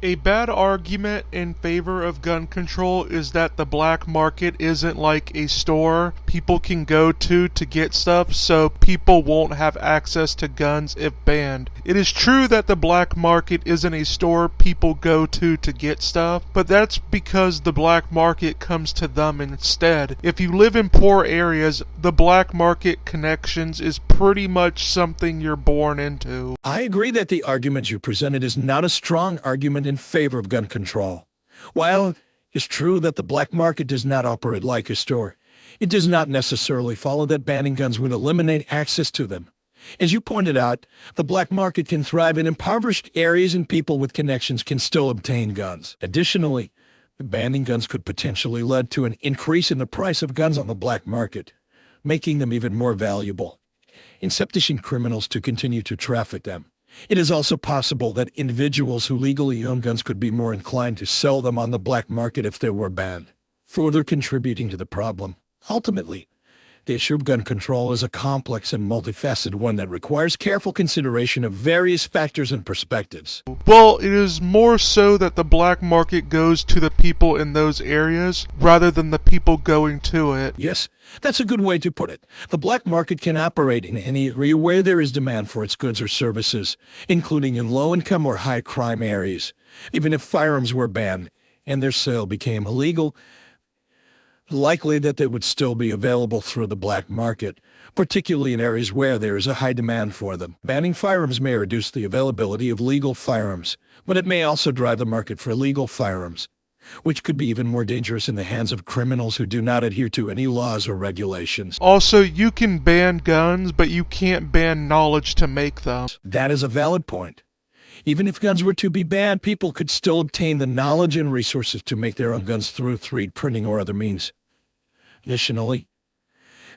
A bad argument in favor of gun control is that the black market isn't like a store people can go to get stuff, so people won't have access to guns if banned. It is true that the black market isn't a store people go to get stuff, but that's because the black market comes to them instead. If you live in poor areas, the black market connections is pretty much something you're born into. I agree that the argument you presented is not a strong argument in favor of gun control. While it's true that the black market does not operate like a store, it does not necessarily follow that banning guns would eliminate access to them. As you pointed out, the black market can thrive in impoverished areas and people with connections can still obtain guns. Additionally, banning guns could potentially lead to an increase in the price of guns on the black market, making them even more valuable, incentivizing criminals to continue to traffic them. It is also possible that individuals who legally own guns could be more inclined to sell them on the black market if they were banned, further contributing to the problem. Ultimately, the issue of gun control is a complex and multifaceted one that requires careful consideration of various factors and perspectives. Well, it is more so that the black market goes to the people in those areas rather than the people going to it. Yes, that's a good way to put it. The black market can operate in any area where there is demand for its goods or services, including in low-income or high-crime areas. Even if firearms were banned and their sale became illegal, likely that they would still be available through the black market, particularly in areas where there is a high demand for them. Banning firearms may reduce the availability of legal firearms, but it may also drive the market for illegal firearms, which could be even more dangerous in the hands of criminals who do not adhere to any laws or regulations. Also, you can ban guns, but you can't ban knowledge to make them. That is a valid point. Even if guns were to be banned, people could still obtain the knowledge and resources to make their own guns through 3D printing or other means. Additionally,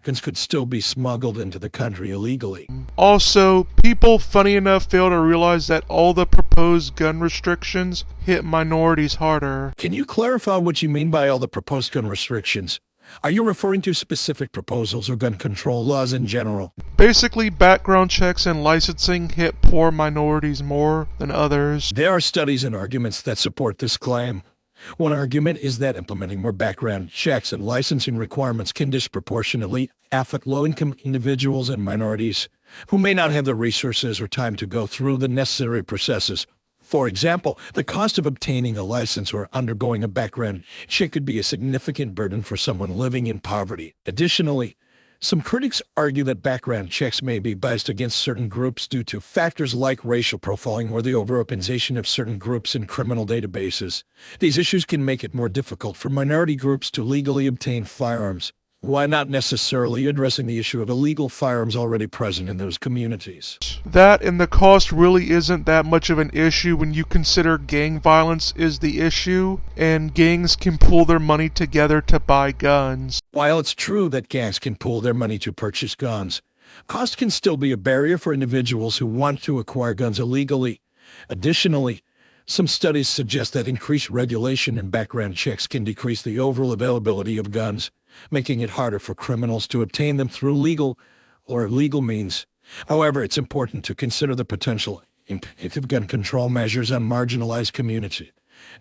guns could still be smuggled into the country illegally. Also, people, funny enough, fail to realize that all the proposed gun restrictions hit minorities harder. Can you clarify what you mean by all the proposed gun restrictions? Are you referring to specific proposals or gun control laws in general? Basically, background checks and licensing hit poor minorities more than others. There are studies and arguments that support this claim. One argument is that implementing more background checks and licensing requirements can disproportionately affect low-income individuals and minorities who may not have the resources or time to go through the necessary processes. For example, the cost of obtaining a license or undergoing a background check could be a significant burden for someone living in poverty. Additionally, some critics argue that background checks may be biased against certain groups due to factors like racial profiling or the overrepresentation of certain groups in criminal databases. These issues can make it more difficult for minority groups to legally obtain firearms, while not necessarily addressing the issue of illegal firearms already present in those communities. That and the cost really isn't that much of an issue when you consider gang violence is the issue, and gangs can pool their money together to buy guns. While it's true that gangs can pool their money to purchase guns, cost can still be a barrier for individuals who want to acquire guns illegally. Additionally, some studies suggest that increased regulation and background checks can decrease the overall availability of guns, making it harder for criminals to obtain them through legal or illegal means. However, it's important to consider the potential impact of gun control measures on marginalized communities,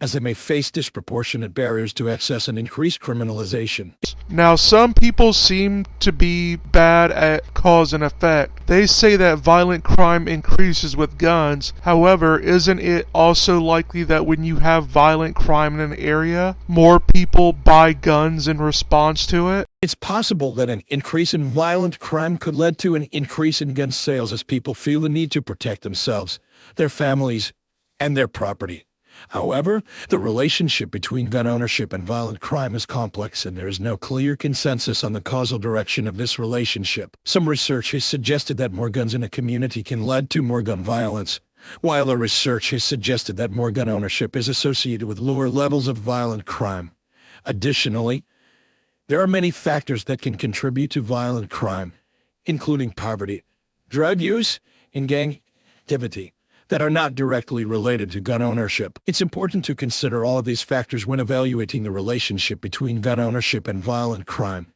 as they may face disproportionate barriers to access and increased criminalization. Now, some people seem to be bad at cause and effect. They say that violent crime increases with guns. However, isn't it also likely that when you have violent crime in an area, more people buy guns in response to it? It's possible that an increase in violent crime could lead to an increase in gun sales as people feel the need to protect themselves, their families, and their property. However, the relationship between gun ownership and violent crime is complex, and there is no clear consensus on the causal direction of this relationship. Some research has suggested that more guns in a community can lead to more gun violence, while the research has suggested that more gun ownership is associated with lower levels of violent crime. Additionally, there are many factors that can contribute to violent crime, including poverty, drug use, and gang activity, that are not directly related to gun ownership. It's important to consider all of these factors when evaluating the relationship between gun ownership and violent crime,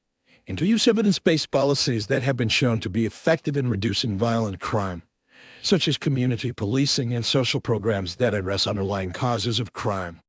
and to use evidence-based policies that have been shown to be effective in reducing violent crime. such as community policing and social programs that address underlying causes of crime.